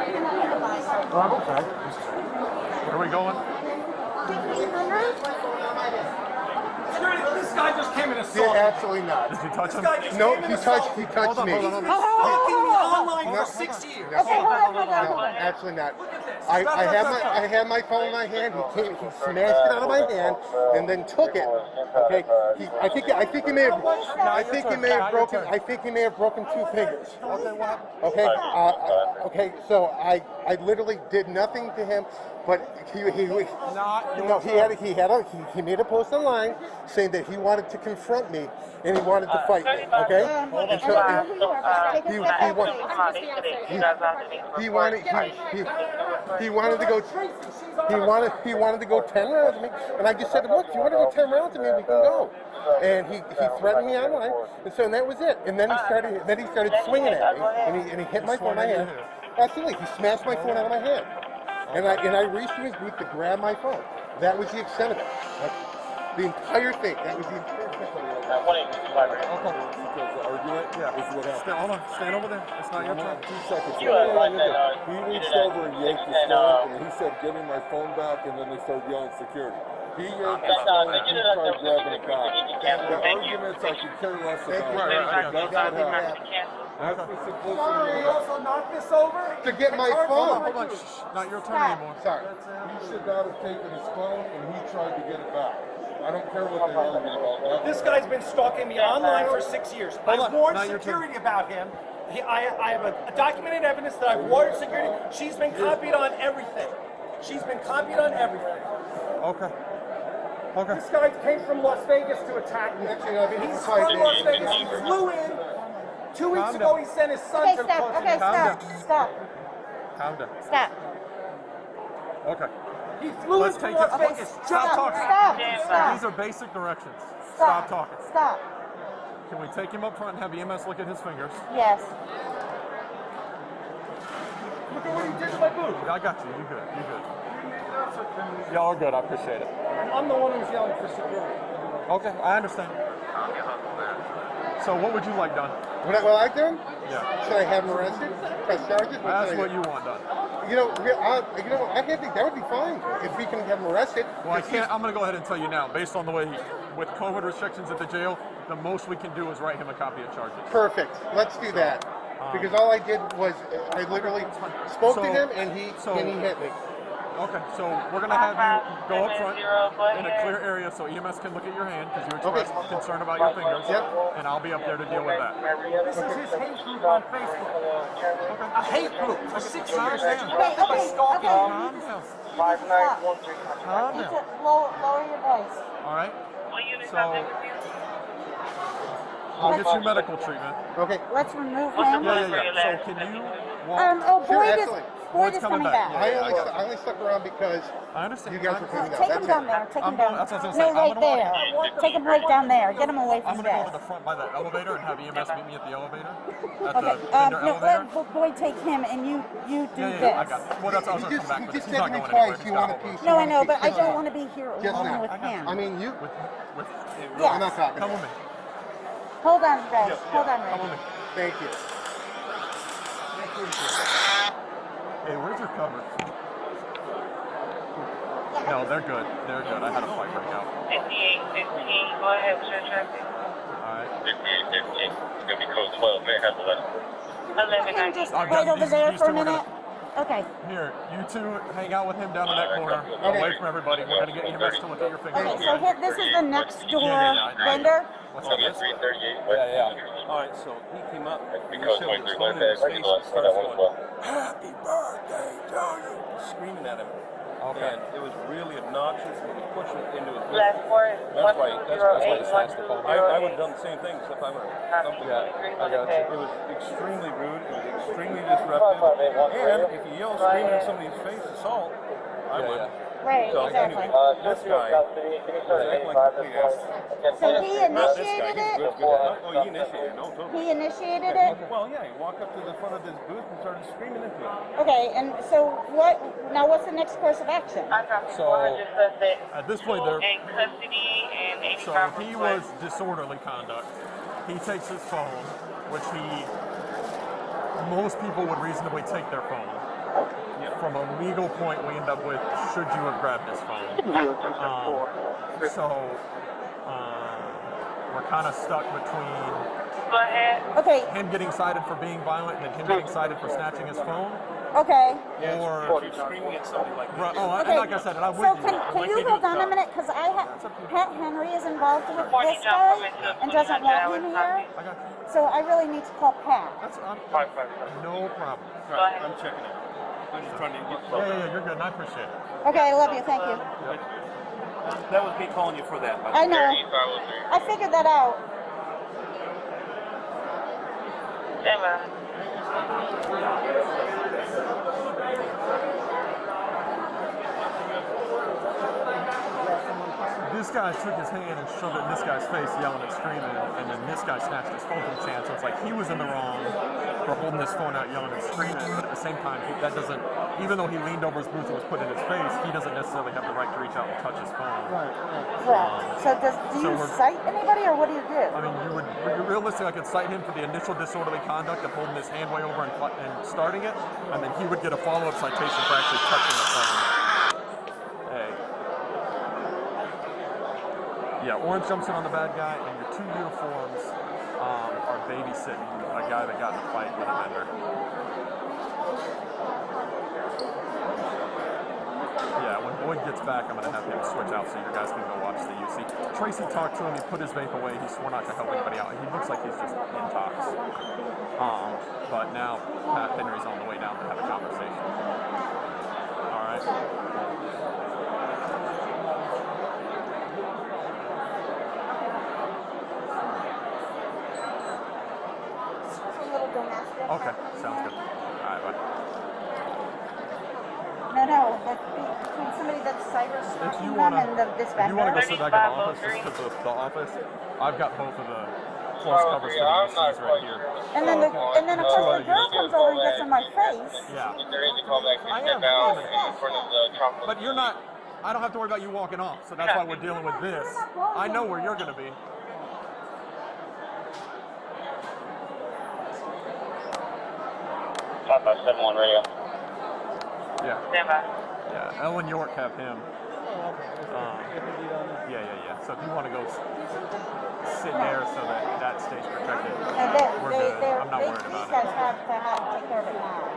Oh, okay. Where are we going? This guy just came in a Yeah, absolutely not. Did you touch him? No, he touched me. Hold on. Stalking me online for 6 years. No, absolutely not. I had my phone in my hand. He smashed it out of my hand and then took it. Okay. I think he may have broken 2 fingers. Okay, what? Okay. Okay. So I literally did nothing to him, but he made a post online saying that he wanted to confront me and he wanted to fight me. Okay. And so he wanted to go 10 rounds with me, and I just said, look, if you want to go 10 rounds with me, we can go. And he threatened me online, and so that was it. And then he started swinging at me, and he hit my phone in my hand. Absolutely, he smashed my phone out of my hand, and I reached in his booth to grab my phone. That was the extent of it. The entire thing. That was the entire thing. Okay. Because the argument is what happened. Hold on. Stand over there. It's not your turn. 2 seconds. He reached over and yanked his phone, and he said, "Give me my phone back," and then they started yelling security. He yanked his phone and he tried grabbing it back. The arguments I could care less about. That's what happened. That's the simplicity. He also knocked this over To get my phone. Hold on. Shh. Not your turn anymore. Sorry. He should not have taken his phone, and he tried to get it back. I don't care what they argue about. This guy's been stalking me online for 6 years. Hold I on, warned not your security about him. I have a documented evidence that I've warned security. She's been copied on everything. Okay. This guy came from Las Vegas to attack me. He's from Las Vegas. He flew in. 2 weeks ago, he sent his son to the post. Stop. Stop. Okay. He flew in from Las Vegas. Stop talking. Stop. These are basic directions. Stop talking. Stop. Can we take him up front and have EMS look at his fingers? Yes. Look at what he did to my booth. I got you. You good. Y'all are good. I appreciate it. I'm the one who's yelling for security. Okay, I understand. So what would you like done? What I done? Yeah. Should I have him arrested? Press charges? That's what you want done. I think that would be fine if we can have him arrested. Well, I can't. I'm going to go ahead and tell you now, based on the way with COVID restrictions at the jail, the most we can do is write him a copy of charges. Perfect. Let's do that. Because all I did was I literally spoke to him and he hit me. Okay, so we're going to have you go up front in a clear area so EMS can look at your hand because you expressed concern about your fingers. Yep. And I'll be up there to deal with that. This is his hate group on Facebook. A hate group for 6 years. Okay. Calm down. Lower your voice. All right? So we'll get you medical treatment. Okay. Let's remove him. Yeah. So can you walk? Boyd is coming back. I only stuck around because I understand. you guys were coming out. Take him down there. Take him down. That's what I was gonna say. No, right there. Take him right down there. Get him away I'm from going to go this. to the front by the elevator and have EMS meet me at the elevator. At Okay. the vendor No, elevator. let Boyd take him and you do Yeah, this. I got it. Well, that's what I was going to come back You with. just He's said not to me going twice anywhere. you want a piece. No, I know, but I don't want to be here Just alone now. with him. I mean, you. With I'm not talking. come with me. Hold on, guys. Hold on, Come with Rick. me. Thank you. Hey, where's your cover? No, they're good. They're good. I had a fight break out. 5815, go ahead with your traffic. Alright. 5815, it's going to be code 12, may have 11. Can you just I've wait got over these- there these for a two are minute? Okay. Here, you two hang out with him down in that corner, away from everybody. We're going to get EMS to look at your fingers. Okay, so here, this is the next door vendor. What's up? 338, All right, so he came up. because 23, go ahead, bring the last for that one as well. Happy birthday to you! Screaming at him. Okay. And it was really obnoxious. He was pushing it into his Last four, That's why he 108, slashed the phone. I would have done the same thing, except I would have thumped him. I got you. It was extremely rude. It was extremely disruptive. And if you yell screaming in somebody's face, assault, I would. Right, So exactly. anyway, this guy was acting like a complete ass. So he Not this guy. initiated He's it? good. Oh, he initiated it. No, totally. He initiated it? Well, yeah, he walked up to the front of his booth and started screaming into it. Okay, and so what's the next course of action? So, at this point, they're... in custody and 85 So he was disorderly conduct. He takes his phone, which most people would reasonably take their phone. from a legal point, we end up with, should you have grabbed his phone? So we're kind of stuck between Go ahead. Okay, him getting cited for being violent and then him getting cited for snatching his phone. okay. Or Screaming at somebody like that. oh, Okay. and like I said, and I'm So with you. can you hold on a minute? Because Pat Henry is involved with this guy and doesn't want him here. I got you. So I really need to call Pat. That's no problem. Right, I'm checking it. I'm just trying to get Yeah, you're good. And I appreciate it. Okay, I love you. Thank you. That was me calling you for that. By the I way. know. I figured that out. Stand by. This guy took his hand and shoved it in this guy's face, yelling and screaming, and then this guy snatched his phone from his hand. So it's like he was in the wrong for holding his phone out, yelling and screaming. But at the same time, that doesn't, even though he leaned over his booth and was put in his face, he doesn't necessarily have the right to reach out and touch his phone. Correct. So do you cite anybody or what do you do? I mean, realistically, I could cite him for the initial disorderly conduct of holding his hand way over and starting it, and then he would get a follow-up citation for actually touching the phone. Hey. Yeah, orange jumpsuit on the bad guy, and your two uniforms are babysitting a guy that got in a fight with a vendor. Yeah, when Boyd gets back, I'm going to have him switch out so you guys can go watch the UC. Tracy talked to him, he put his vape away, he swore not to help anybody out. He looks like he's just in talks. But now Pat Henry's on the way down to have a conversation. All right. Okay, sounds good. All right, bye. No, but between somebody that's cyber If stalking you them want and this to go vendor. sit back in the office, just because the office, I've got both of the close covers for the UCs right here. And then of course the girl comes over and gets in my face. Yeah. If there is a callback, I please am. step out in front of the tropical. But you're not, I don't have to worry about you walking off, so that's why we're dealing with this. I know where you're going to be. Top 571 radio. Yeah. Stand by. Yeah, Ellen York have him. Yeah. So if you want to go sit there so that stays protected, And we're good. I'm not worried these about guys it. have to take care of it now.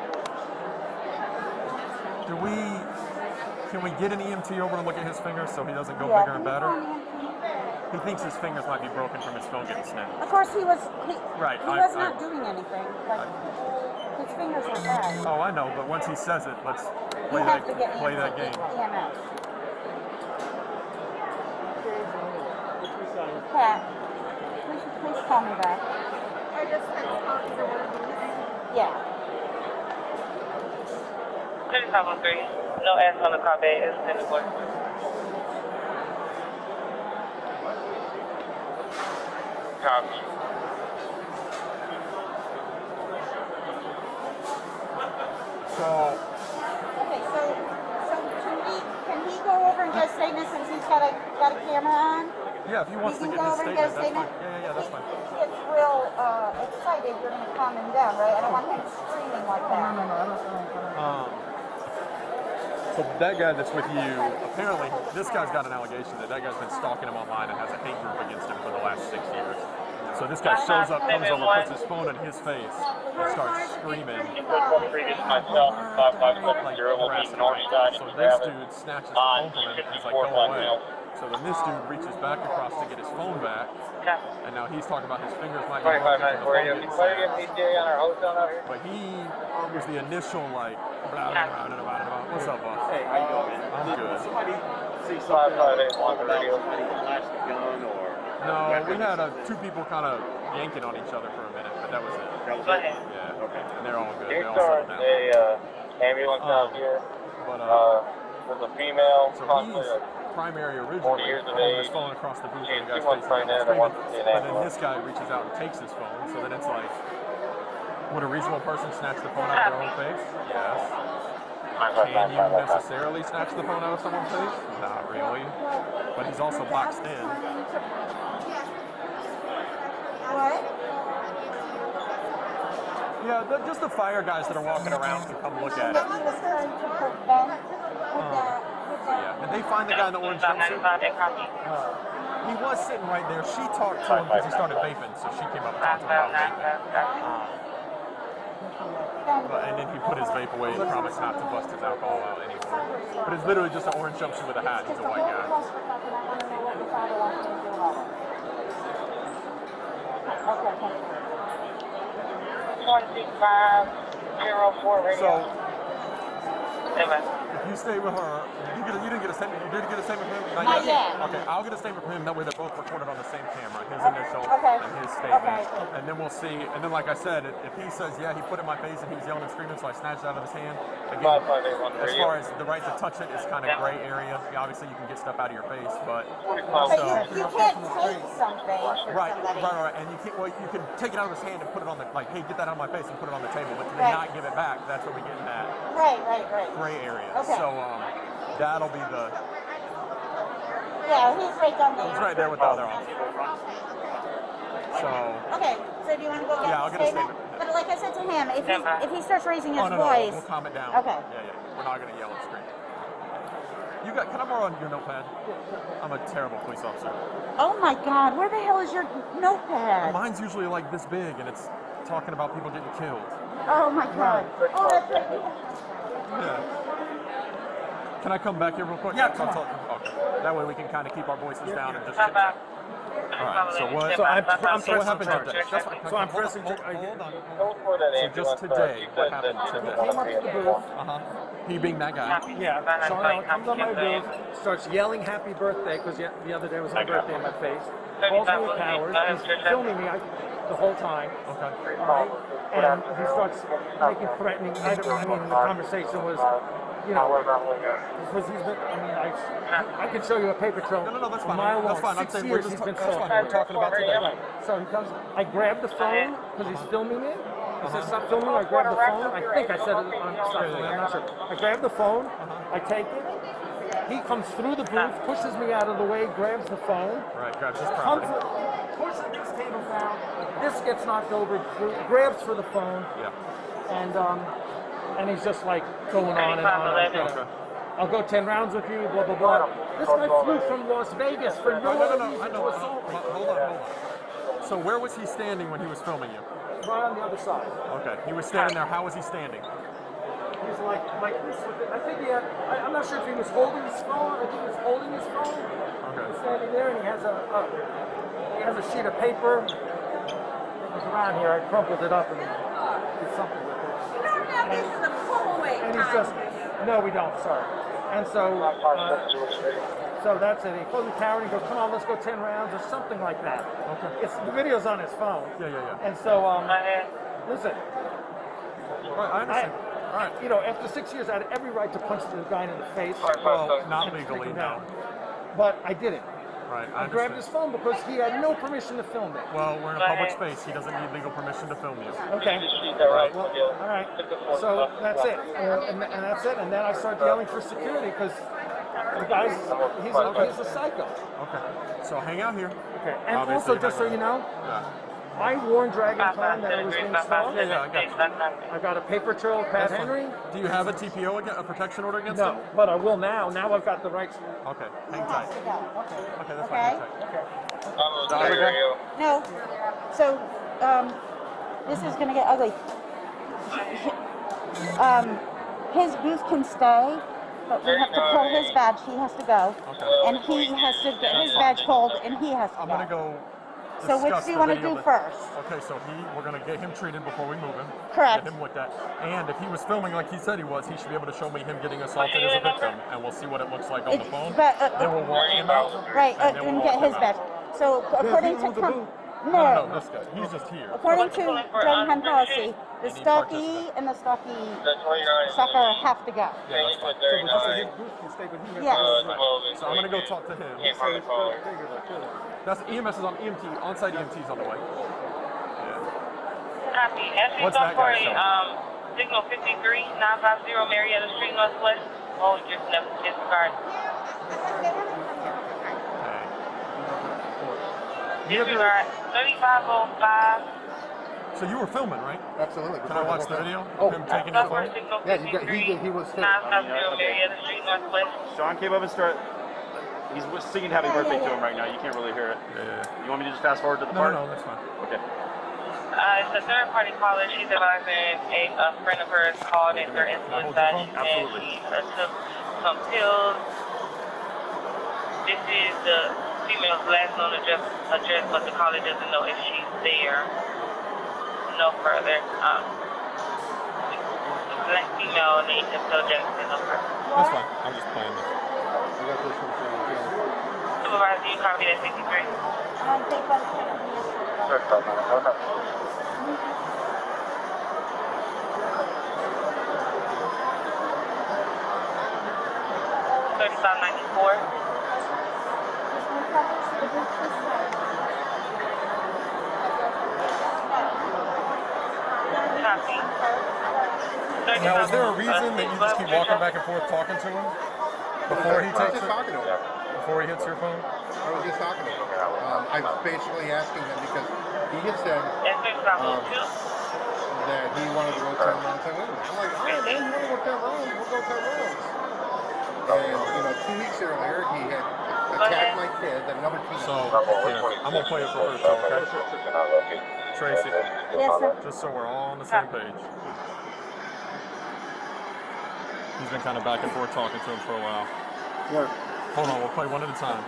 Can we get an EMT over to look at his fingers so he doesn't go Yeah, bigger and can you better? call me? He thinks his fingers might be broken from his phone getting snapped. Of course he was Right, he was not doing anything. Like, his fingers were bad. Oh, I know, but once he says it, let's You play have to get that game. EMS. Pat, please call me back. I just had to call either one of these. Yeah. 3503. No ass on the car bay. It's in the board. Copy. Okay, so can he go over and get a statement since he's got a camera on? Yeah, if he wants He to can get go his over and get a statement, that's statement. fine. Yeah, that's fine. He gets real excited. You're going to calm him down, right? I don't want him screaming like that. No, I don't. So that guy that's with you, apparently, this guy's got an allegation that guy's been stalking him online and has a hate group against him for the last 6 years. So this guy shows up, comes over, puts his phone in his face, and starts screaming. Previous myself, 5570 will be north side. So this dude snatches the phone from him and he's like, go away. So then this dude reaches back across to get his phone back, and now he's talking about his fingers might be broken from the phone getting snapped. But he was the initial like, blah, blah, blah, blah, blah, blah. What's up, boss? Hey, how you doing, man? I'm good. Somebody see something talk about somebody flashed a gun or... No, we had two people kind of yanking on each other for a minute, but that was it. That was Go it? ahead. Yeah. Okay. And they're all good. Here They're all settled starts down. a ambulance out here. But There's a female, so possibly he's primary originally 40 years of holding his age. phone across the booth She's and the guy's 2 months facing pregnant down and wants to see an screaming. But then ambulance. this guy reaches out and takes his phone. So then it's like, would a reasonable person snatch the phone out of their own face? Yes. Can you necessarily snatch the phone out of someone's face? Not really. But he's also boxed in. What? Yeah, just the fire guys that are walking around to come look at That it. he was trying to prevent with that. Yeah. Did they find the guy in the orange jumpsuit? He was sitting right there. She talked to him because he started vaping, so she came up and talked to him about vaping. And then he put his vape away and promised not to bust his alcohol out anymore. But it's literally just an orange jumpsuit with a hat. He's a white guy. So, if you stay with her, you didn't get a statement. You did get a statement from him? Not yet. Okay, I'll get a statement from him. That way they're both recorded on the same camera. His initial Okay. and his statement. Okay. And then we'll see. And then, like I said, if he says, yeah, he put it in my face and he was yelling and screaming, so I snatched it out of his hand. Again, as far as the right to touch it is kind of gray area. Obviously, you can get stuff out of your face, but But you can't take something from right, somebody. and you can you can take it out of his hand and put it on the hey, get that out of my face and put it on the table, but to Right. not give it back, that's where we get in that Right. gray area. Okay. So that'll be the Yeah, he's right down there. he's right there with the other officer. So Okay, so do you want to go get Yeah, I'll the get a statement? statement. But like I said to him, if he starts raising his no, voice, we'll calm it down. Okay. Yeah, we're not gonna yell and scream. Can I borrow your notepad? I'm a terrible police officer. oh my God, where the hell is your notepad? Mine's usually like this big, and it's talking about people getting killed. Oh my God. Oh, that's right. Yeah. Can I come back here real quick? Yeah, come on. Okay. That way we can kind of keep our voices down and just chit chat. All right. So what? So I'm So what pressing happened charge. today? That's fine. So I'm Hold on, pressing hold charge. on. So just today, what happened today? Came up to the booth. He being that guy. Yeah, Shawn Alec comes on my booth, starts yelling happy birthday, because the other day was my birthday in my face. Calls me a coward. He's filming me the whole time. Okay. Right? And he starts making threatening. The conversation was, because he's been, I can show you a paper trail. No, that's fine. A mile That's long. fine. I'm 6 saying years we're he's just been that's fine. soft. We're talking about today. Right. So he comes, I grab the phone, because he's filming it. He says, stop filming. I grab the phone. I think I said it on stop filming. I'm not sure. I grab the phone. I take it. He comes through the booth, pushes me out of the way, grabs the phone. Right. Grabs his Comes, property. pushes this table down. This gets knocked over. Grabs for the phone. Yeah. And he's just like going on and on. Okay. I'll go 10 rounds with you, blah, blah, blah. This guy flew from Las Vegas for no other No. reason I to know. assault me. Hold on. So where was he standing when he was filming you? Right on the other side. Okay. He was standing there. How was he standing? He's like this with it. I think he had, I'm not sure if he was holding his phone. I think he was holding his phone. Okay. He's standing there and he has a sheet of paper. It was around here. I crumpled it up and did something with it. We don't have this in the pull-away And he's just, no, we don't, sorry. And so that's it. He pulls the camera and he goes, come on, let's go 10 rounds or something like that. Okay. The video's on his phone. Yeah. And so, listen, Right. I understand. All right. After 6 years, I had every right to punch the guy in the face. Well, not and legally, take him no. down. But I didn't. Right. I grabbed his phone because he had no permission to film it. Well, we're in a public space. He doesn't need legal permission to film you. Okay. Right. Well, all right. So that's it. And that's it. And then I started yelling for security because the guy's, he's a psycho. Okay. So hang out here. Okay. And Obviously, also, just so you know, Yeah. I warned Dragon Con that I was being stalked. Yeah, I got you. I got a paper trail of Pat That's fine. Henry. Do you have a TPO, a protection order against No, him? but I will now. Now I've got the rights. Okay. Hang It tight. has to go. Okay, that's Okay. fine. Hang tight. No. So, this is gonna get ugly. His booth can stay, but we have to pull his badge. He has to go, Okay. and he has to get his badge pulled, and he has to I'm go. gonna go. So which discuss do you the want to video do that- first? Okay, so we're gonna get him treated before we move him. Correct. Get him with that. And if he was filming like he said he was, he should be able to show me him getting assaulted as a victim, and we'll see what it looks like on the phone. But, then we'll walk him out. Right, and then and we'll get walk his him badge. out. So according he owns to the booth. No, this guy. He's just here. according to Dragon Hunt policy, the Any stocky and the stocky sucker have to go. Yeah, that's fine. Yes. So I'm gonna go talk to him. That's EMS is on EMT, on-site EMT's on the way. Yeah. Copy. Entry What's that guy showing? Signal 53, 950 Marietta Street Northwest. Oh, just never disregard. Okay. Disregard 3505. So you were filming, right? Absolutely. Can I watch the video? Oh, Him taking his phone? Signal yeah, he was. 950 Marietta Street Northwest. Sean came up and started. He's singing happy birthday to him right now. You can't really hear it. Yeah. You want me to just fast forward to the No, part? no, that's fine. Okay. It's a third-party caller. She's advising a friend of hers called and her influence that she took some pills. This is the female's last known address, but the caller doesn't know if she's there. No further. Black female named Phil Jackson. No further. That's fine. I'm just playing this. I got this one for you. Supervisor, you copy that 63? Take one second. 3594. Copy. Now, is there a reason that you just keep walking back and forth talking to him before he I was takes just it? talking to him. Before he hits your phone? I was just talking to him. I was basically asking him because he had said that he wanted to go 10 rounds. I'm like, all right, man, you want to go 10 rounds? We'll go 10 rounds. And 2 weeks earlier, he had attacked my kid, another kid. So, here, I'm going to play it for her too, okay? Tracy, Yes, sir. just so we're all on the same page. He's been kind of back and forth talking to him for a while. Yeah. Hold on, we'll play one at a time.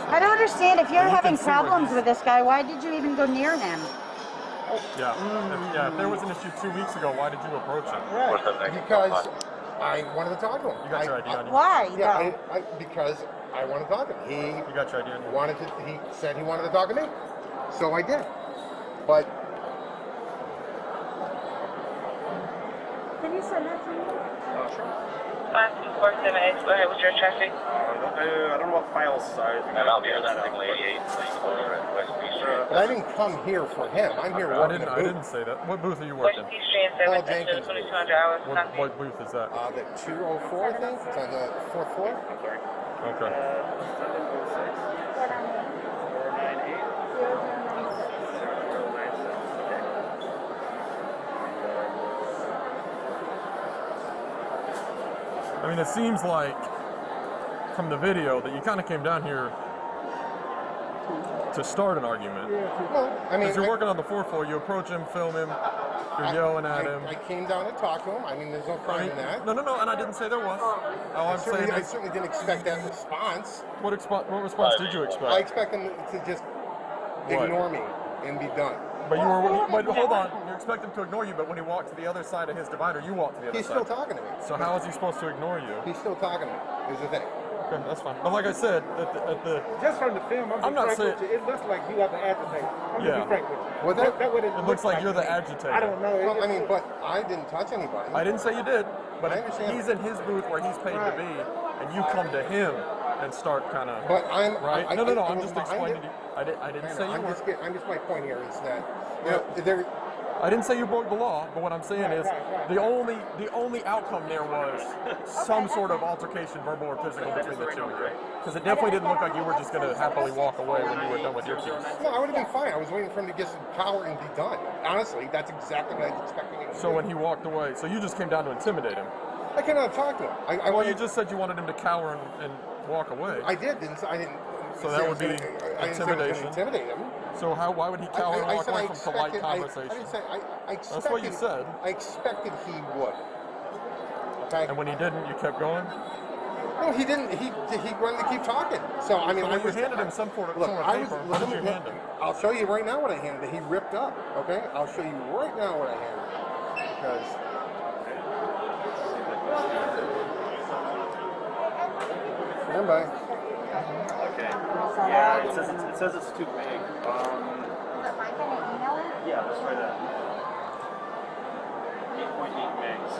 I don't understand. If you're You can having see where problems he's- with this guy, why did you even go near him? Yeah. If there was an issue 2 weeks ago, why did you approach him? Because I wanted to talk to him. You got your ID on you? Why? Yeah, though? because I wanted to talk to him. You got your ID on you? He said he wanted to talk to me. So I did. But Can you send that to me? Sure. 5247X, go ahead with your traffic. I don't know what file size. And I'll be on that signal 88, but I didn't come here for him. I'm here I working didn't. the I booth. didn't say that. What booth are you West working? P Street and Paul 7 to Jenkins. 2200 hours. Copy. What booth is that? The 204, I think. It's on the 4th floor. Okay. I mean, it seems like from the video that you kind of came down here to start an argument. Well, I mean, Because you're working on the 4th floor, you approach him, film him, you're yelling at him. I came down to talk to him. I mean, there's no crime in that. No, and I didn't say there was. All I'm saying I is, certainly didn't expect that response. what response did you I expect? expect him to just ignore me and be done. But hold on, you expect him to ignore you, but when he walked to the other side of his divider, you walked to the other He's side. still talking to me. So how is he supposed to ignore you? He's still talking to me. Is the thing. Okay, that's fine. But like I said, at the Just from the film, I'm not saying. it looks like you have the agitator. I'm Yeah. be frank with you. What that? It looks like you're the agitator. I don't know. Well, I mean, but I didn't touch anybody. I didn't say you did, but I understand. he's in his booth where he's paid to be, and you come to him and start kind of. But I'm Right? I, No. it I'm was just behind explaining it. to you. I didn't say you were. I'm just my point here is that there. I didn't say you broke the law, but what I'm saying is the only outcome there was some sort of altercation, verbal or physical, between the two of you. Because it definitely didn't look like you were just going to happily walk away when you were done with your piece. No, I would have been fine. I was waiting for him to get some power and be done. Honestly, that's exactly what I was expecting him to So do. when he walked away, so you just came down to intimidate him. I cannot talk to him. I Well, you wanted, just said you wanted him to cower and walk away. I did. I didn't. So say that I would was be gonna- I didn't say I was gonna intimidation. intimidate him. So why would he cower and I walk said away I from polite expected. conversation? I didn't say. I expected. That's what you said. I expected he would. Okay. And when he didn't, you kept going? No, he didn't. He wanted to keep talking. So I mean, So I when you was handed him some sort of Look, I paper, was. what did you hand him? I'll show you right now what I handed him. He ripped up. Okay. I'll show you right now what I handed him because. Stand by. Okay. Yeah, it says it's too big. Yeah, let's try that. 8.8 megs.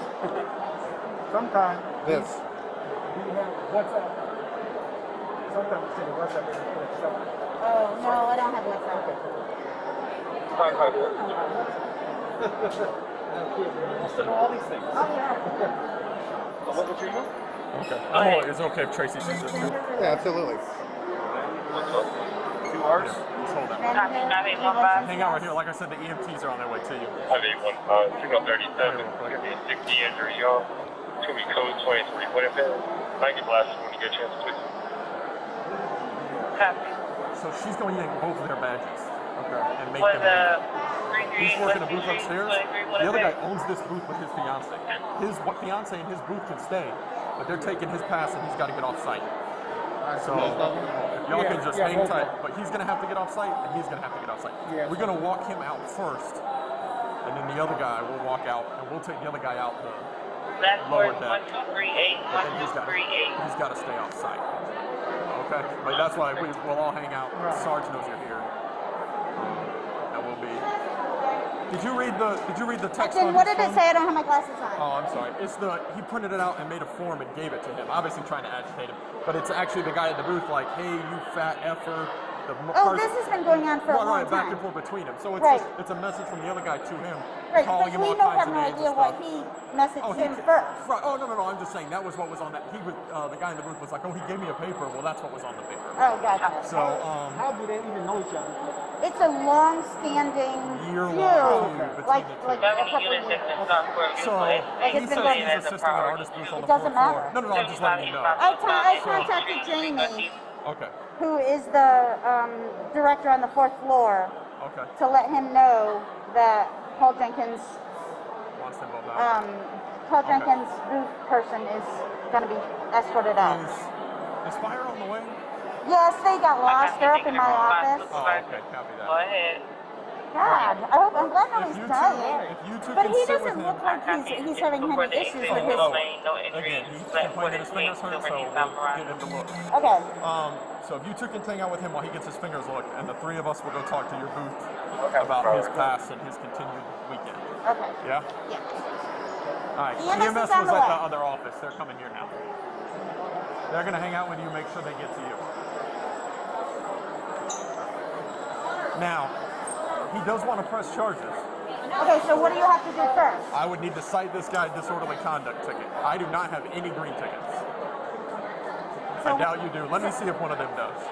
Sometimes This. we have WhatsApp. Sometimes we send a WhatsApp and put it somewhere. Oh, no, I don't have WhatsApp. Wants to know all these things. Oh, yeah. What would you do? Okay. Is it okay if Tracy sees this too? Yeah, absolutely. 2 hours? Just hold that. Copy, 9815. Hang out right here. Like I said, the EMTs are on their way to you. 581, signal 37, gonna be a 60 injury, y'all. It's gonna be code 23. What if it? Might get blasted when you get a chance, please. Copy. So she's going to yank both of their badges. Okay. And make Was them leave. 33, He's working a booth 23, upstairs. 23, what The other if guy owns this booth with his fiance. His fiance and his booth can stay, but they're taking his pass and he's got to get off site. So y'all can just hang tight, but he's gonna have to get off site and he's gonna have to get off site. Yeah. We're gonna walk him out first, and then the other guy will walk out, and we'll take the other guy out the Last lower word, deck. 1238, But then he's got 1238. to stay off site. Okay, but that's why we'll all hang out. Sarge knows you're here, and we'll be. Did you read the text? Then on what his did it phone? say? I don't have my glasses on. Oh, I'm sorry. He printed it out and made a form and gave it to him. Obviously trying to agitate him, but it's actually the guy at the booth like, hey, you fat effer. Oh, this has been going on for a long right, back time. and forth between them. So it's Right. it's a message from the other guy to him, Right, calling but him we all don't kinds have of no names idea and what stuff. he messaged he him could- first. Right. Oh no. I'm just saying that was what was on that. He was the guy in the booth was like, oh, he gave me a paper. Well, that's what was on the paper. Oh, gotcha. So How do they even know each other? It's a long-standing Year-long feud, feud between like the two. a 70 couple units years. in Stockport. So Like he it's says been he's going- assisting an artist booth on the It doesn't fourth floor. matter. No, I'm just letting you know. I contacted Jamie, Okay. who is the director on the 4th floor, Okay. to let him know that Paul Jenkins' Wants them both out. booth person is going to be escorted out. Is fire on the way? Yes, they got lost. They're up in my office. Oh, okay. Copy that. Go ahead. God, I'm glad nobody's dying. If you two But can he sit with doesn't him. look like he's having Before any the issues exit, with his. no lane, no injuries. Again, he's But complaining his for fingers hurt, so Superman we'll Samurai. get him to look. Okay. So if you two can hang out with him while he gets his fingers looked, and the three of us will go talk to your booth about his pass and his continued weekend. Okay. Yeah? Yeah. All right. EMS is EMS on was the at way. the other office. They're coming here now. They're going to hang out with you, make sure they get to you. Now, he does want to press charges. Okay, so what do you have to do first? I would need to cite this guy disorderly conduct ticket. I do not have any green tickets. I doubt you do. Let me see if one of them does.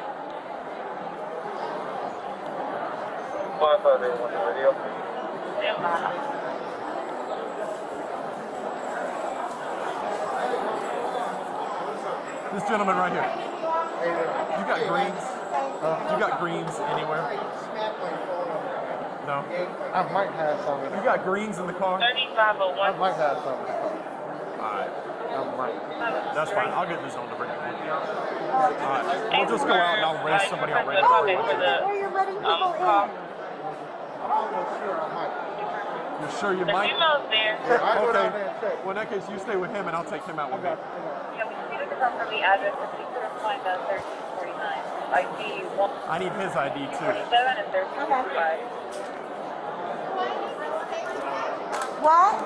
This gentleman right here. You got greens? You got greens anywhere? No. I might have some. You got greens in the car? 3501. I might have some. Alright. I might. That's fine. I'll get this on to bring it in. Alright. We'll just go out and I'll raise somebody on radio. Where you're letting people in. call. I'm almost sure I might. You're sure you The might? female's there. I go Okay. down there and check. Well, in that case, you stay with him and I'll take him out with me. Yeah, we need to confirm from the address that you could have find 1349. ID 147 I need his ID too. and 1345. What?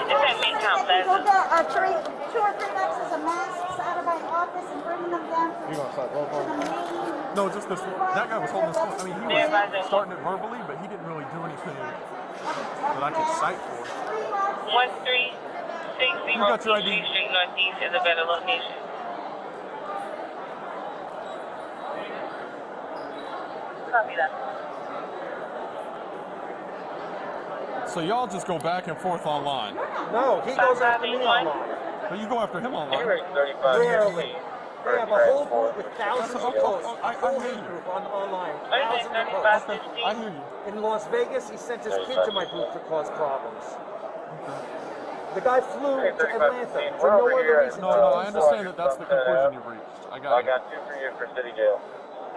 It's at Midtown Go Plaza. get 2 or 3 boxes of masks out of my office and bring them down You gonna start both to of the them? main. No, just this one. That guy was holding this one. I mean, he was starting it verbally, but he didn't really do anything that I could cite for. 1360 You got your ID? Peachtree Street Northeast is a better location. Copy that. So y'all just go back and forth online. No, he goes after me online. But you go after him online. Rarely. They have a whole group with thousands of posts. I Whole hear you. group online. Okay, Thousands of posts. 3550. I hear you. In Las Vegas, he sent his kid to my booth to cause problems. The guy flew to Atlanta for no other reason. No, I understand that that's the conclusion you've reached. I got it. 2 for you for city jail.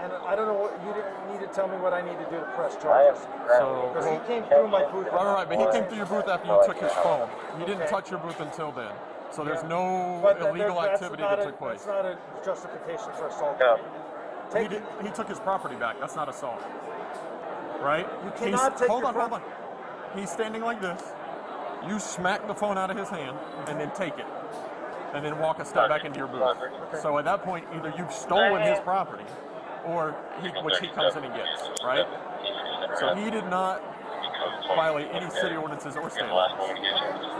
And I don't know what you didn't need to tell me what I need to do to press charges. So, Because he came through my booth. right, but he came through your booth after you took his phone. You didn't touch your booth until then. So there's no illegal activity that took place. That's not a justification for assault. He took his property back. That's not assault. Right? You cannot take hold your on. He's standing like this. You smack the phone out of his hand and then take it. And then walk a step back into your booth. So at that point, either you've stolen his property or which he comes in and gets, right? So he did not violate any city ordinances or state law.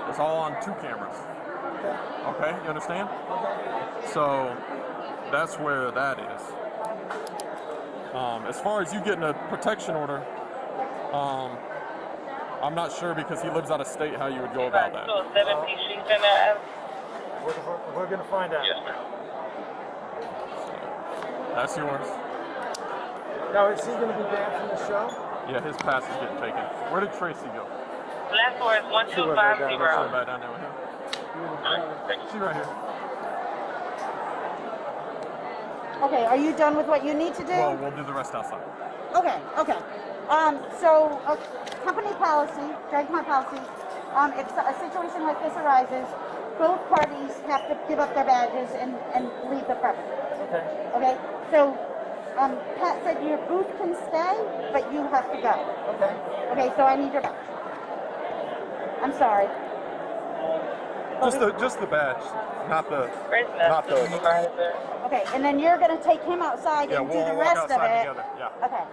It's all on 2 cameras. Okay, you understand? So that's where that is. As far as you getting a protection order, I'm not sure because he lives out of state how you would go about that. So 17 Street Center. We're gonna find out. Yes, ma'am. That's yours. Now, is he gonna be banned from the show? Yeah, his pass is getting taken. Where did Tracy go? Last word is 1250. Right down there with him. She's right here. Okay, are you done with what you need to do? Well, we'll do the rest outside. Okay, okay. So, company policy, trademark policy, if a situation like this arises, both parties have to give up their badges and leave the premises. Okay. Okay? So, Pat said your booth can stay, but you have to go. Okay. Okay, so I need your badge. I'm sorry. Just the badge, not the. Okay, and then you're going to take him outside Yeah, and do we'll the walk rest of it. outside together. Yeah. Okay.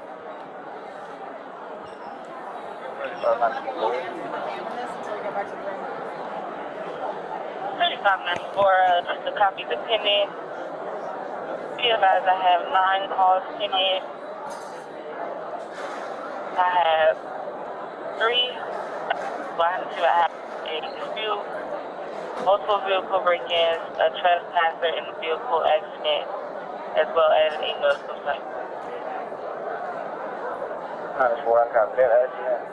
Just to copy the pending. Be advised I have 9 calls pending. I have 3. I have a dispute, multiple vehicle break-ins, a trespasser in the vehicle accident, as well as a notice complaint. That's where I got that accident.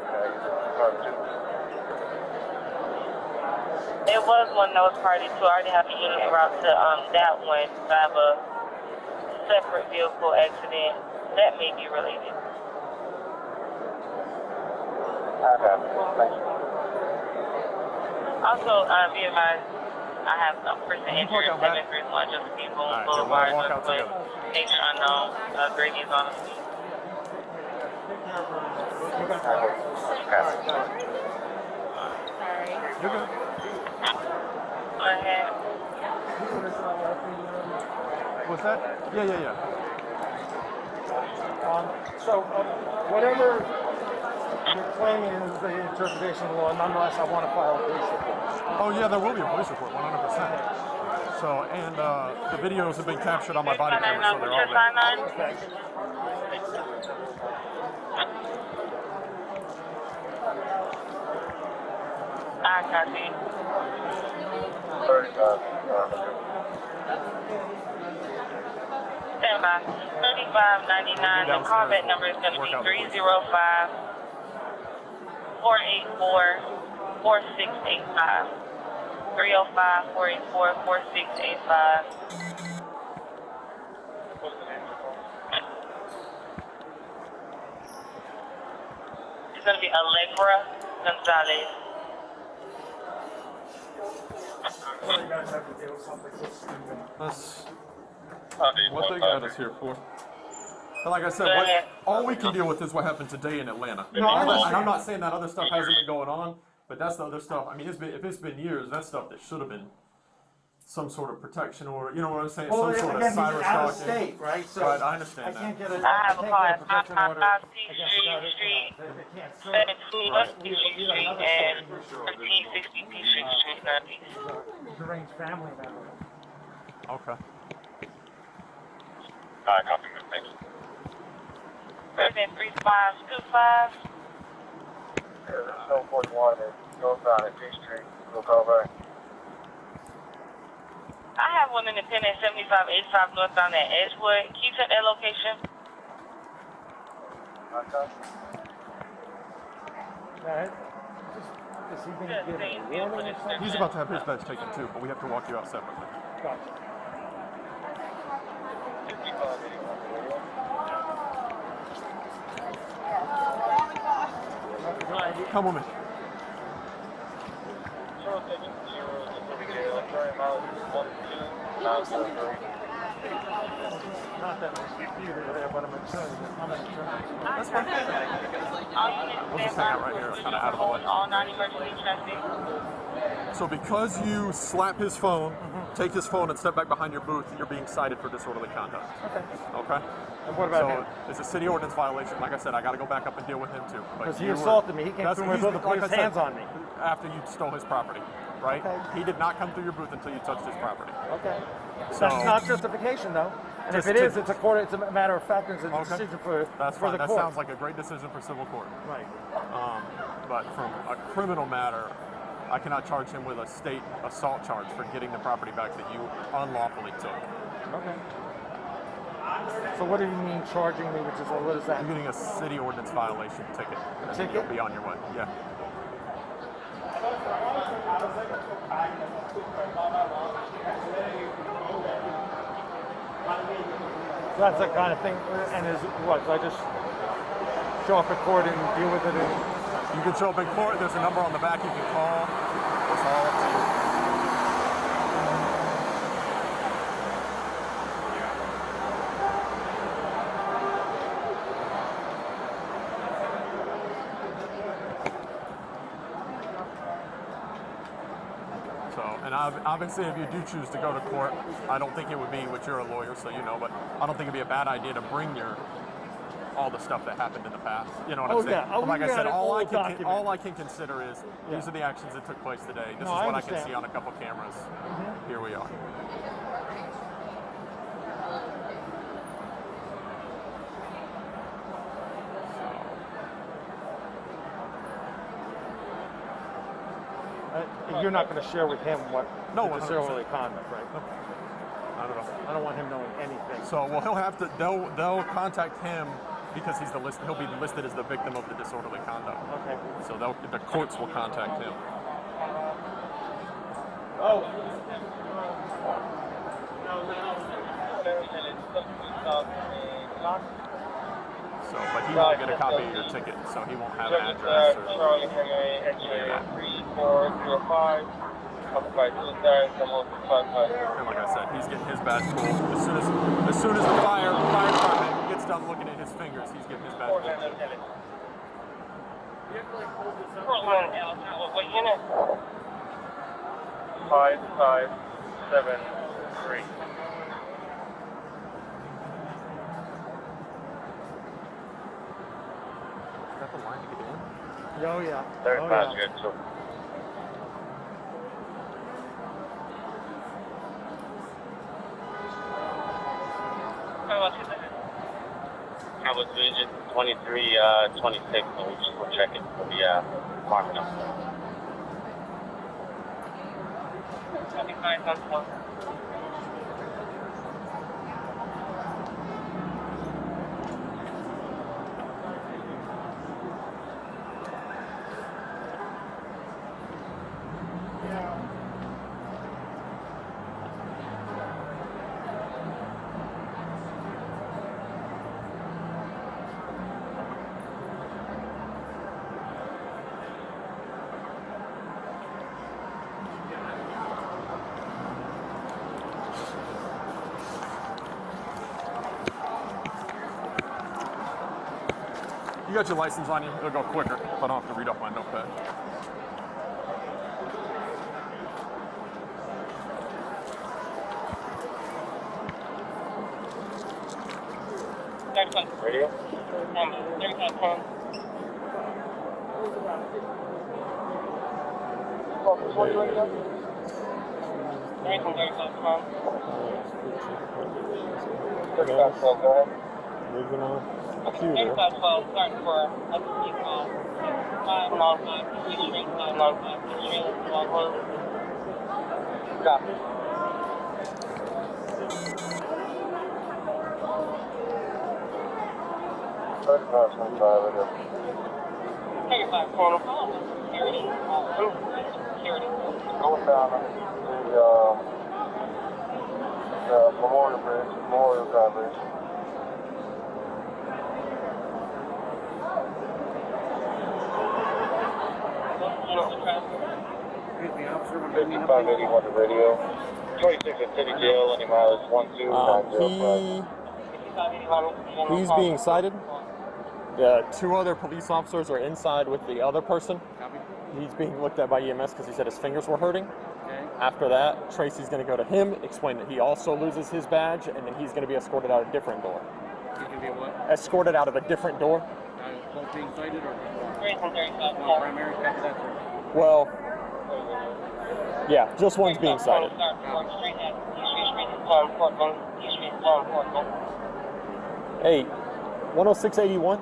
It was one that was party to. I already have a unit en route to that one. So I have a separate vehicle accident that may be related. Also, be advised, I have a person injured at 731 just people Boulevard, Northwest, nature unknown, Grady's on the scene. You're good. Go ahead. What's that? Yeah. So, whatever you're claiming is the interpretation of the law, nonetheless, I want to file a police report. Oh yeah, there will be a police report, 100%. So, and the videos have been captured on my body camera, so they're all there. I copy. Stand by. 3599. The callback number is going to be 305 484 4685. 305 484 4685. It's going to be Allegra Gonzalez. You guys have to deal with something so stupid. That's what they got us here for. But like I said, all we can deal with is what happened today in Atlanta. No, I understand. And I'm not saying that other stuff hasn't been going on, but that's the other stuff. I mean, if it's been years, that's stuff that should have been some sort of protection or, you know what I'm saying? Well, some sort again, of he's cyber out of stalking. state, right? So Right, I understand that. I can't get a, I have a call at protection order 555 against Peachtree Street, they can't 17 Peachtree Street, and 1360 Peachtree Street, Northeast. deranged family member. Okay. Copy, thanks. President 3525. There's no 41 that goes down at Peachtree. We'll call back. I have one independent 7585 northbound at Edgewood. Can you check that location? Alright. Is he going to get a warning or something? He's about to have his badge taken too, but we have to walk you out separately. Gotcha. Come with me. Not that much either there, but I'm excited. That's fine. All units We'll just stand hang out by right here. for It's kind of out of the way. all non-emergency traffic. So because you slap his phone, take his phone and step back behind your booth, you're being cited for disorderly conduct. Okay. And what about him? So it's a city ordinance violation. Like I said, I got to go back up and deal with him too. Because he assaulted me. He came through my booth and put his hands on me. After you stole his property, right? Okay. He did not come through your booth until you touched his property. Okay. So That's not justification, though. And if it is, it's a matter of fact. It's a decision for That's for fine. the That court. sounds like a great decision for civil court. Right. But from a criminal matter, I cannot charge him with a state assault charge for getting the property back that you unlawfully took. Okay. So what do you mean charging me? What is that? You're getting a city ordinance violation ticket. A and ticket? You'll be on your way. Yeah. So that's the kind of thing. And is what? Do I just show up at court and deal with it? You can show up in court. There's a number on the back you can call. It's all up to you. And obviously, if you do choose to go to court, I don't think it would be, which you're a lawyer, so you know, but I don't think it'd be a bad idea to bring all the stuff that happened in the past. You know what I'm saying? Yeah. Oh, But like I said, all I can consider is Yeah. these are the actions that took place today. This No, is I what I can understand. see on a couple cameras. Here we are. You're not going to share with him what No, the 100%. disorderly conduct, right? I don't know. I don't want him knowing anything. So, well, he'll have to. They'll contact him because he's he'll be listed as the victim of the disorderly conduct. Okay. So the courts will contact him. So, but he won't get a copy of your ticket, so he won't have an address or Charlie Henry, X-ray 3405, up by 2 stars, almost 5. And like I said, he's getting his badge pulled. As soon as the fire department gets done looking at his fingers, he's getting his badge pulled. Portland, what unit? 5573. Is that the line to get in? Oh yeah. Third Oh, class yeah. good too. I was Region 23, 26, so we're checking for the marking up. 25 on 4. You got your license on you, it'll go quicker if I don't have to read off my notepad. Radio? 35 go ahead. Moving on. 3512, starting for a call. 595, straight 595, straight 1. Copy. Security. Going down the Memorial Bridge, Memorial Drive Bridge. The officer would 5581 to radio. 26 at City Jail, any mileage 12905. He's being cited. The two other police officers are inside with the other person. Copy. He's being looked at by EMS because he said his fingers were hurting. Okay. After that, Tracy's going to go to him, explain that he also loses his badge, and then he's going to be escorted out a different door. He's gonna be what? Escorted out of a different door. Both being cited or Well, primary? Copy that, sir. Well, yeah, just one's being cited. Hey, 10681.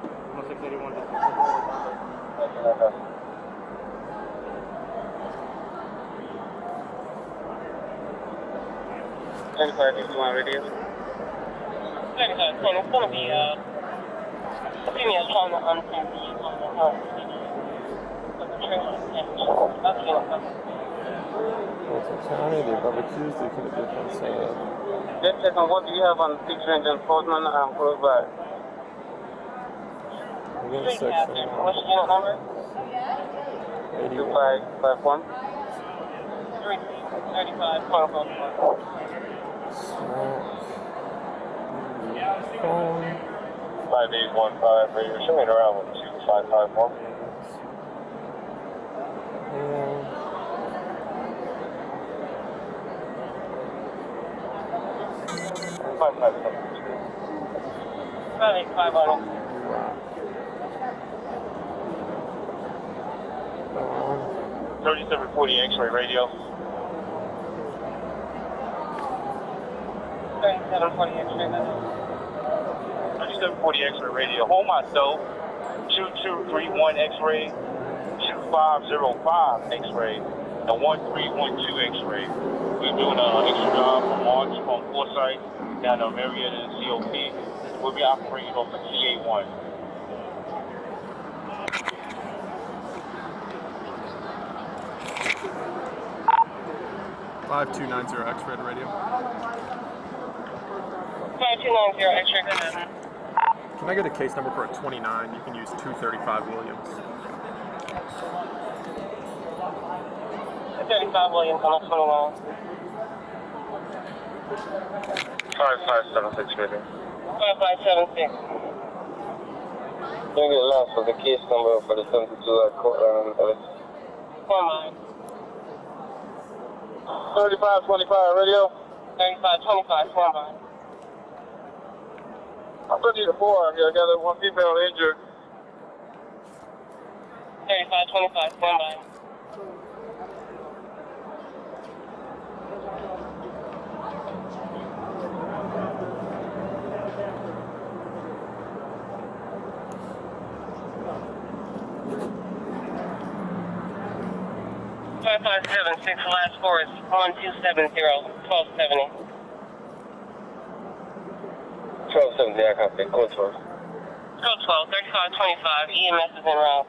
10681. Radio. It's gonna be female trying to unpin Just checking, what do you have on 6 engine Portland and close by? What's the unit number? 2551. 35. 5815 radio, showing around with 2551. $5,850. 3740 X-ray radio. 3740 X-ray. 3740 X-ray radio. Hold myself. 2231 X-ray. 2505 X-ray. And 1312 X-ray. We're doing an extra job from March from Forsyth down to Marietta and COP. We'll be operating off the TA1. X-ray radio. 5290 X-ray. Can I get a case number for a 29? You can use 235 Williams. 35 Williams on the 29. 5576 radio. 5576. Can you get last for the case number for the 72 at Cortland, Alec? 1 mile. 3525 radio. 3525. 1 mile. I'm gonna need a 4 here. I got one female injured. 3525. 1 mile. Five 576, last 4 is 1270, 1270. 1270, I copy. Code 12. Code 12, 3525, EMS is en route.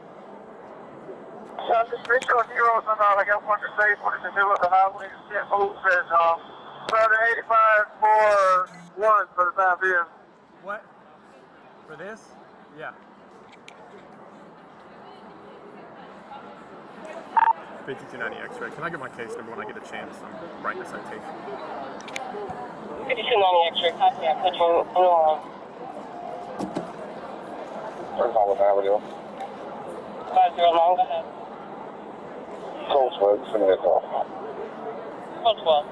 South to 6 0 I got one to say, what is the middle of the highway? CFO says, 8541 for the time being. What? For this? Yeah. 5290 X-ray. Can I get my case number when I get a chance? I'm writing a citation. 5290 X-ray, copy that. Put you in the line. Turn call with radio. 509, go ahead. Code 12, send me a call. Code 12.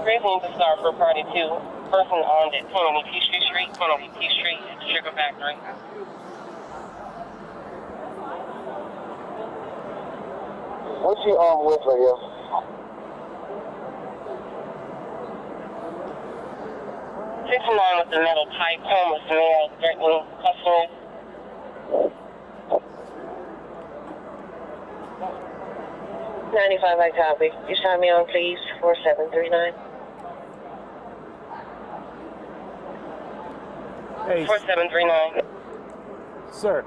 Raising the star for party 2. Person armed at 20 Peachtree Street, 20 Peachtree at the Sugar Factory. What's your arm with radio? $69 with the metal pipe, homeless male threatening customers. $95, I copy. You sign me on, please, 4739. Hey, 4739. sir.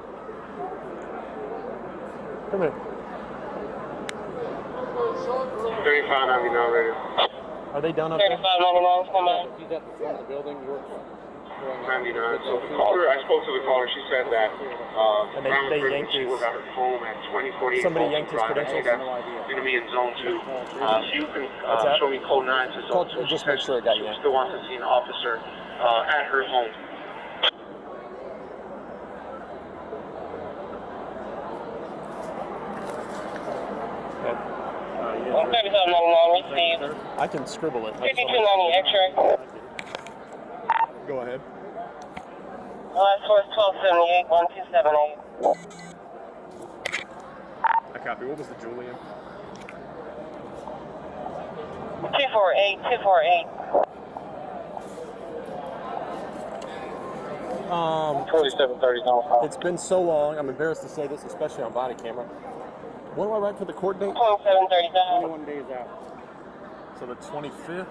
Come here. 3599 radio. Are they done up there? 3599, come on. He's at the front of the building. Yours. 99. So the caller, I spoke to the caller. She said that And they yanked she was at her home at 2048. Somebody yanked his credentials. That's going to be in zone 2. So you can show me code 9 to zone 2. Just make sure it got She yanked. still wants to see an officer at her home. I can scribble it. 5290 X-ray. Go ahead. Last four is 1278 1278. I copy. What was the Julian? 248 248. 2730 zone. It's been so long. I'm embarrassed to say this, especially on body camera. What do I write for the court date? 2730. 21 days out. So the 25th.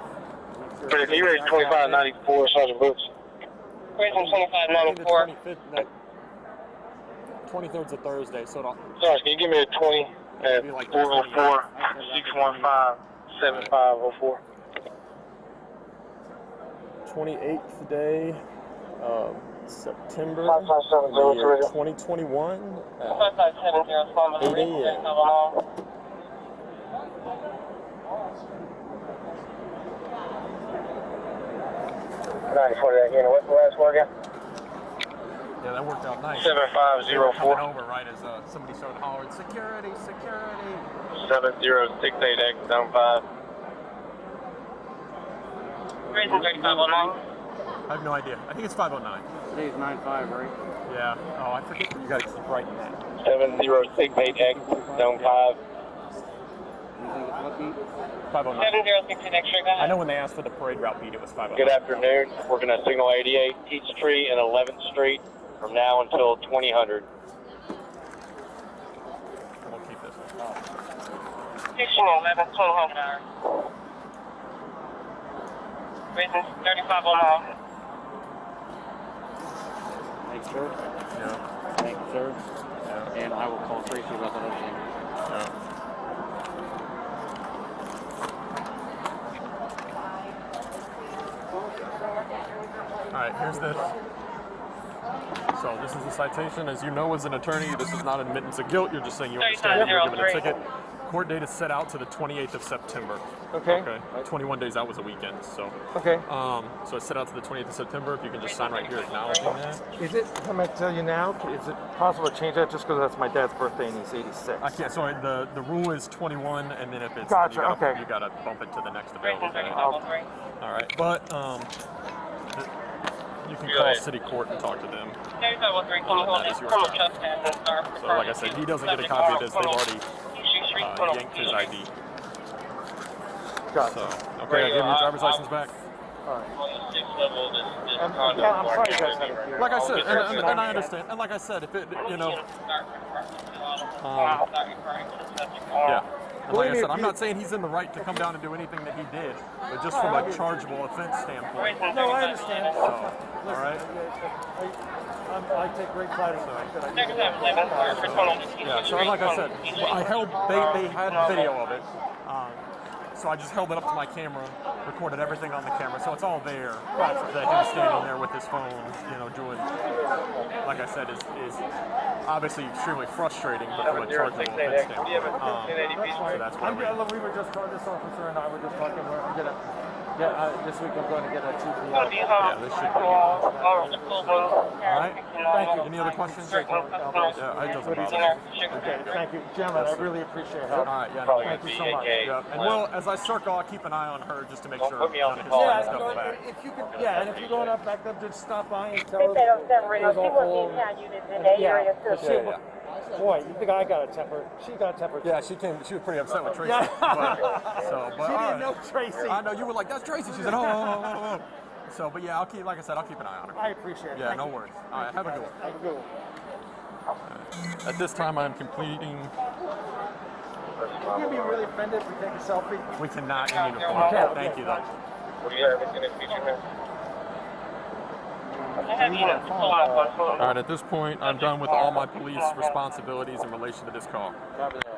You ready 2594, Sergeant Boots? Prison I think the 2594. 25th. No, 23rd's a Thursday, so it'll, Sarge, can you give me a 20 at 404 615 7504? 28th day of September, 5570 year 2021. 5570 Slumber 8 a.m. 94 that unit. What's the last one again? Yeah, that worked out nice. 7504 Coming over right as somebody started hollering, security, security. 7068X down 5. Prison 3509. I have no idea. I think it's 509. Today's 9/5, right? Yeah. Oh, I forget. You got to keep writing that. 7068X down 5. You think it's lucky? 509. 7068 X-ray. Go I ahead. know when they asked for the parade route beat, it was 509. Good afternoon. We're going to signal 88 Peachtree and 11th Street from now until 2000. We'll keep this one. Station 11 1200. Prison 3509. Thanks, sir. Yeah. Thank you, sir. Yeah. And I will call Tracy about that other thing. Yeah. All right, here's this. So this is a citation. As you know, as an attorney, this is not admittance of guilt. You're just saying you understand you're given a ticket. Court date is set out to the 28th of September. Okay. Okay. 21 days out was a weekend, so. Okay. So it's set out to the 28th of September. If you can just sign right here acknowledging that. Is it, can I tell you now, is it possible to change that just because that's my dad's birthday and he's 86? I can't, sorry, the rule is 21, and then if it's, Gotcha, okay. you gotta bump it to the next Prison available day. 3503. All right, but you can call city court and talk to them. 3503. Can you hold That it? is your Criminal job. trespass and start. So like I said, he doesn't get a copy of this. They've already yanked his ID. Gotcha. So, okay, I'll give you your driver's license back. All right. I'm sorry you guys had it here. Like I said, and I understand. And like I said, if it, you know, yeah. And like I said, I'm not saying he's in the right to come down and do anything that he did, but just from a chargeable offense standpoint. No, I understand. So, all right. I take great pride in the fact that I did it. Yeah. So like I said, I held. They had video of it. So I just held it up to my camera, recorded everything on the camera, so it's all there. That him standing there with his phone, you know, doing, like I said, is obviously extremely frustrating, but from a chargeable offense standpoint. So that's why We were just talking, this officer and I were just talking, we're gonna this week I'm going to get a TPO. yeah, this should be. All right. Thank you. Any other questions? Yeah, it doesn't bother me. Okay, thank you. Gentlemen, I really appreciate your help. All right, yeah, no, Thank you so much. yeah. And well, as I circle, I'll keep an eye on her just to make sure none of his Yeah, friends double back. if you could, yeah, and if you're going up back up, just stop by and tell her. She will be unit in the area too. Yeah. Boy, you think I got a temper? She got a temper. Yeah, she came. She was pretty upset with Tracy. Yeah. But She all didn't right. know Tracy. I know you were like, "That's Tracy." She said, "Oh." So, but yeah, I'll keep. Like I said, I'll keep an eye on her. I appreciate it. Yeah, Thank no you. worries. All right, have a good one. Have a good one. At this time, I'm completing. You'd be really offended if we take a selfie. We cannot in uniform. Okay. Thank you, though. What do you have in the future, man? All right, at this point, I'm done with all my police responsibilities in relation to this call. Copy that.